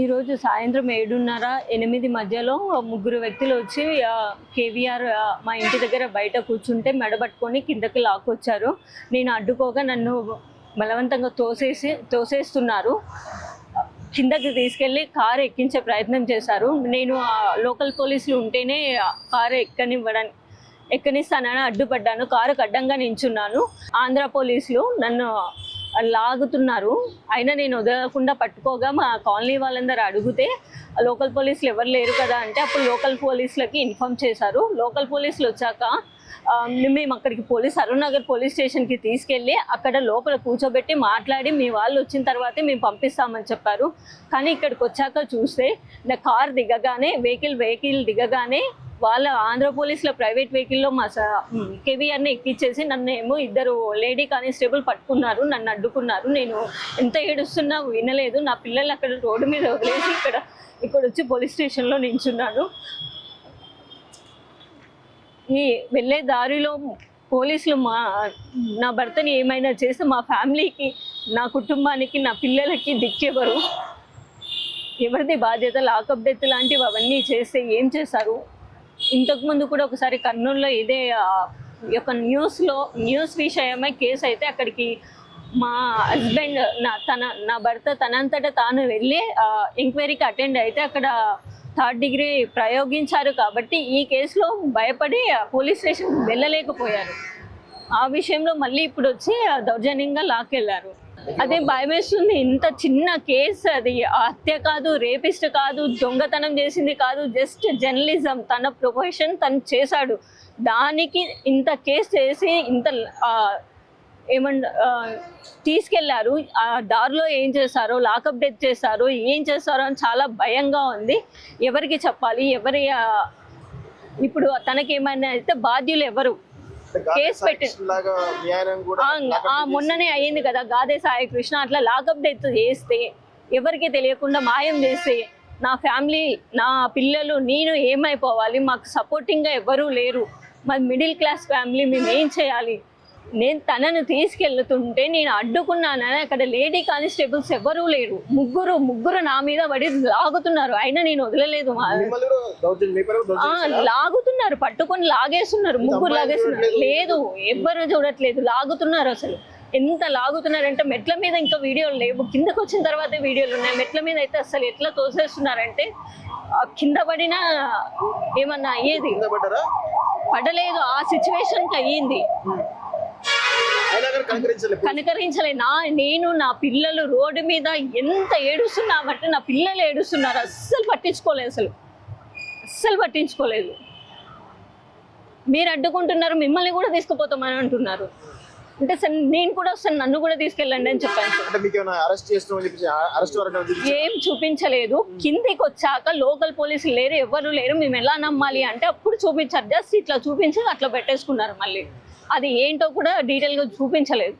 ఈరోజు సాయంత్రం 7:30-8 మధ్యలో ముగ్గురు వ్యక్తులు వచ్చి కేవీఆర్ మా ఇంటి దగ్గర బయట కూర్చుంటే మెడబట్టుకొని కిందకి లాక్కొచ్చారు. నేను అడ్డుకోగా నన్ను బలవంతంగా తోసేస్తున్నారు. కిందకి తీసుకెళ్ళి కారు ఎక్కించే ప్రయత్నం చేశారు. నేను లోకల్ పోలీసులు ఉంటేనే కారు ఎక్కనిస్తానని అడ్డుపడ్డాను. కారుకు అడ్డంగా నించున్నాను. ఆంధ్ర పోలీసులు నన్ను లాగుతున్నారు. అయినా నేను వదలకుండా పట్టుకోగా మా కాలనీ వాళ్ళందరూ అడిగితే లోకల్ పోలీసులు ఎవరు లేరు కదా అంటే అప్పుడు లోకల్ పోలీసులకి ఇన్ఫామ్ చేశారు. లోకల్ పోలీసులు వచ్చాక మేము అక్కడికి అరుణ్ నగర్ పోలీస్ స్టేషన్కి తీసుకెళ్ళి అక్కడ లోపల కూర్చోబెట్టి మాట్లాడి మీ వాళ్ళు వచ్చిన తర్వాతే మేము పంపిస్తామని చెప్పారు. కానీ ఇక్కడికి వచ్చాక చూస్తే నా కార్ దిగగానే వెహికల్ దిగగానే వాళ్ళ ఆంధ్ర పోలీసుల ప్రైవేట్ వెహికల్లో మా కేవీఆర్ని ఎక్కించేసి నన్ను ఏమో ఇద్దరు లేడీ కానిస్టేబుల్ పట్టుకున్నారు, నన్ను అడ్డుకున్నారు. నేను ఎంత ఏడుస్తున్నా వినలేదు. నా పిల్లలు అక్కడ రోడ్డు మీద వదిలేసి ఇక్కడ వచ్చి పోలీస్ స్టేషన్లో నించున్నాను. ఈ వెళ్ళే దారిలో పోలీసులు నా భర్తని ఏమైనా చేస్తే మా ఫ్యామిలీకి, నా కుటుంబానికి, నా పిల్లలకి దిక్కెవరు? ఎవరిది బాధ్యత? లాకప్ డెత్ లాంటివి అవన్నీ చేస్తే ఏం చేశారు? ఇంతకుముందు కూడా ఒకసారి కర్నూలులో ఇదే ఒక న్యూస్ విషయమై కేసు అయితే అక్కడికి మా హస్బెండ్ నా భర్త తనంతటా తాను వెళ్ళి ఎంక్వైరీకి అటెండ్ అయితే అక్కడ 3rd డిగ్రీ ప్రయోగించారు. కాబట్టి ఈ కేసులో భయపడి పోలీస్ స్టేషన్ వెళ్ళలేకపోయారు. ఆ విషయంలో మళ్ళీ ఇప్పుడు వచ్చి దౌర్జన్యంగా లాక్కెళ్ళారు. అదే భయమేస్తుంది. ఇంత చిన్న కేసు, అది హత్య కాదు, రేపిస్ట్ కాదు, దొంగతనం చేసింది కాదు, జస్ట్ జర్నలిజం తన ప్రొఫెషన్ తను చేశాడు. దానికి ఇంత కేసు చేసి ఇంత తీసుకెళ్లారు. ఆ దారిలో ఏం చేశారో, లాకప్ డెత్ చేశారో, ఏం చేస్తారో అని చాలా భయంగా ఉంది. ఎవరికి చెప్పాలి? ఇప్పుడు తనకి ఏమైనా అయితే బాధ్యులు ఎవరు? కేసు పెట్టి మొన్ననే అయ్యింది కదా గాదే సాయి కృష్ణ, అట్లా లాకప్ డెత్ చేస్తే ఎవరికి తెలియకుండా మాయం చేస్తే నా ఫ్యామిలీ, నా పిల్లలు, నేను ఏమైపోవాలి? మాకు సపోర్టింగ్గా ఎవరూ లేరు. మాది మిడిల్ క్లాస్ ఫ్యామిలీ. మేము ఏం చేయాలి? నేను తనను తీసుకెళ్తుంటే నేను అడ్డుకున్నానని అక్కడ లేడీ కానిస్టేబుల్స్ ఎవరూ లేరు. ముగ్గురు నా మీద పడి లాగుతున్నారు. అయినా నేను వదలలేదు. లాగుతున్నారు, పట్టుకొని లాగేస్తున్నారు. ముగ్గురు లాగేస్తున్నారు. లేదు, ఎవ్వరు చూడట్లేదు, లాగుతున్నారు. అసలు ఎంత లాగుతున్నారంటే మెట్ల మీద ఇంకా వీడియోలు లేవు, కిందకు వచ్చిన తర్వాత వీడియోలు ఉన్నాయి. మెట్ల మీద అయితే అసలు ఎట్లా తోసేస్తున్నారంటే కింద పడినా ఏమన్నా అయ్యేది, పడలేదు. ఆ సిచ్యువేషన్కి అయ్యింది. కనకరించలే. నేను నా పిల్లలు రోడ్డు మీద ఎంత ఏడుస్తున్నామంటే నా పిల్లలు ఏడుస్తున్నారు. అస్సలు పట్టించుకోలేదు. మీరు అడ్డుకుంటున్నారు, మిమ్మల్ని కూడా తీసుకుపోతామని అంటున్నారు. అంటే సార్ నేను కూడా వస్తాను, నన్ను కూడా తీసుకెళ్ళండి అని చెప్పాను. ఏం చూపించలేదు. కిందికి వచ్చాక లోకల్ పోలీసులు లేరు, ఎవరు లేరు, మేము ఎలా నమ్మాలి అంటే అప్పుడు చూపించారు. జస్ట్ ఇట్లా చూపించి అట్లా పెట్టేసుకున్నారు. మళ్ళీ అది ఏంటో కూడా డీటెయిల్గా చూపించలేదు.